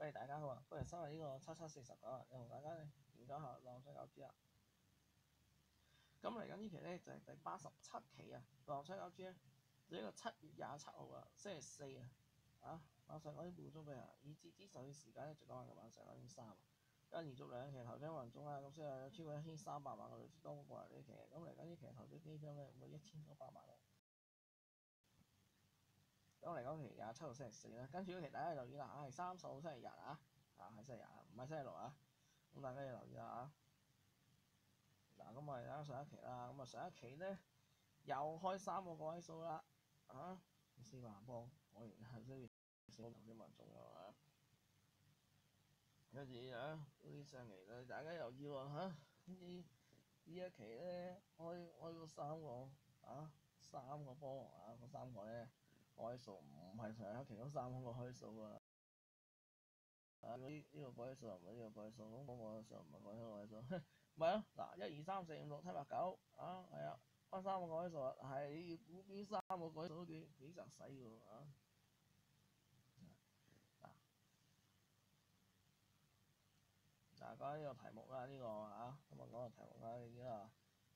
喂，大家好啊！歡迎收睇呢個7749啊，又同大家研究下浪水9G啦。咁嚟緊呢期咧就係第87期啊，浪水9G咧就呢個7月27號啊，星期四啊，晚上9點半鐘嘅啊，以截止上嘅時間咧就講緊晚上9點3啊，因為連續兩期頭獎運中啦，咁所以有超過1300萬個類似多過嚟呢期，咁嚟緊呢期頭獎基金咧會1900萬啊。咁嚟講期27號星期四啦，跟住嗰期大家留意啦，係30號星期日啊，係星期日唔係星期六啊，咁大家要留意啦啊。嗱，咁我哋睇下上一期啦，咁啊上一期咧又開3個位數啦，啊4萬波，果然係需要少頭先民眾㗎嘛。跟住啊，呢上期咧大家又要喎嚇，跟住呢一期咧開個3個波啊，嗰3個咧開數唔係上一期嗰3個開數啊。呢個改數唔係呢個改數，咁嗰個數唔係改數，唔係咯。嗱，1、2、3、4、5、6、7、8、9啊，係啊，開3個改數啊，係你要估邊3個改數都幾實使喎啊！嗱，講呢個題目啦，呢個啊，咁啊講個題目啦，呢個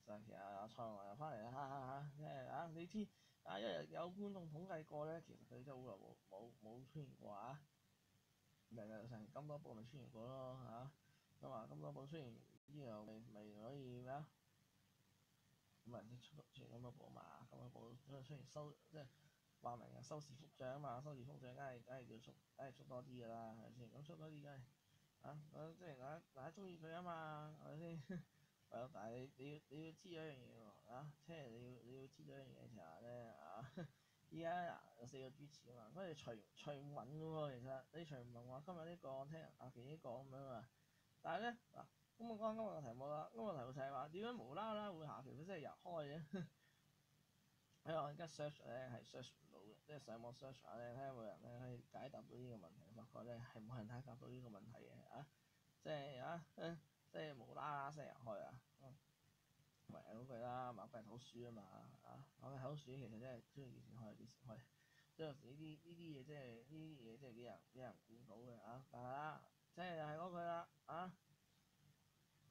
上期阿蔡宏又翻嚟啦，哈，即係啊，你知啊，一日有觀眾統計過咧，其實佢真係好耐冇出現過啊。日日成咁多部咪出現過咯嚇，咁咁多部出現之後咪可以咩啊？咁啊先出現咁多部嘛，咁多部出現即係話明啊收視幅漲啊嘛，收視幅漲梗係要出多啲㗎啦，係咪先？咁出多啲梗係即係大家中意佢啊嘛，係咪先？係咯，但係你要知咗一樣嘢喎即係你要知咗一樣嘢就係咧依家有4個主持啊嘛，跟住隨運嘅喎，其實你隨唔同話今日呢個聽阿奇呢個咁樣啊，但係咧嗱，咁我講今日個題目啦，今日個題目就係話點樣無啦啦會下調到星期日開嘅？我而家 search 咧係 search 唔到嘅，即係上網 search 下咧，睇下有冇人咧可以解答到呢個問題，發覺咧係冇人解答到呢個問題嘅即係即係無啦啦星期日開啊，咪係嗰句啦，馬閉土鼠啊嘛馬閉土鼠其實真係中意幾時開幾時開。即係有時呢啲嘢，即係幾人估到嘅但係啦，即係又係嗰句啦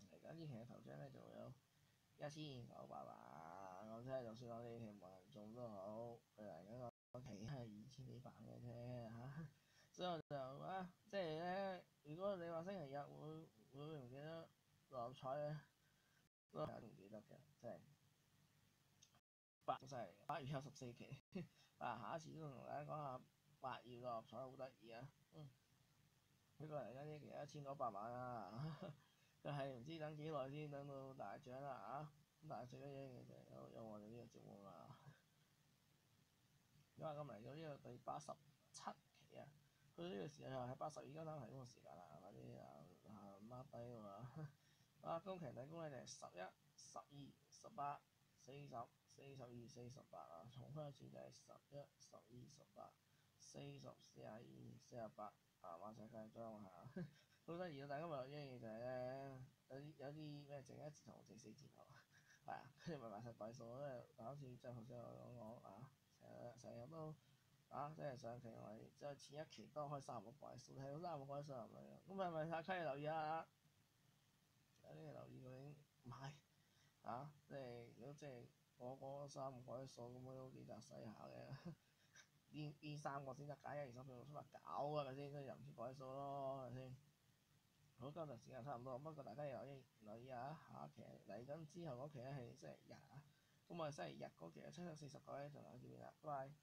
嚟緊呢期嘅頭獎咧就有1900萬，我真係就算我哋期冇人中都好，佢嚟緊個期係2000幾萬嘅啫所以我就即係咧，如果你話星期日會唔記得六合彩咧，都係唔記得嘅，即係8月有14期。下一次都同大家講下8月六合彩好得意啊！呢個嚟緊呢期1900萬啊！佢係唔知等幾耐先等到大獎啦咁但係最緊要嘅就係有我哋呢個節目啊！因為咁嚟到呢個第87期啊，去到呢個時候又係82家單提供嘅時間啦，嗰啲mark 低喎今期提供咧就係11、12、18、40、42、48重複一次就係11、12、18、40、42、48馬上計裝好得意啊！大家咪有一樣嘢就係咧，有啲咩正一字頭正4字頭跟住咪埋晒鬼數，好似即係頭先我講成日都即係上期我哋即係前一期都開3個鬼數，睇到3個鬼數係咪啊？咁係咪大家留意下？有啲留意究竟買即係如果即係嗰3個鬼數咁都幾雜使下嘅。邊3個先得㗎？1、2、3、4、5、6、7、8、9係咪先？所以又唔知鬼數咯，係咪先？好，今日時間差唔多，不過大家要留意下下期嚟緊之後嗰期咧係星期日咁我哋星期日嗰期7/49咧就嚟見面啦，拜拜。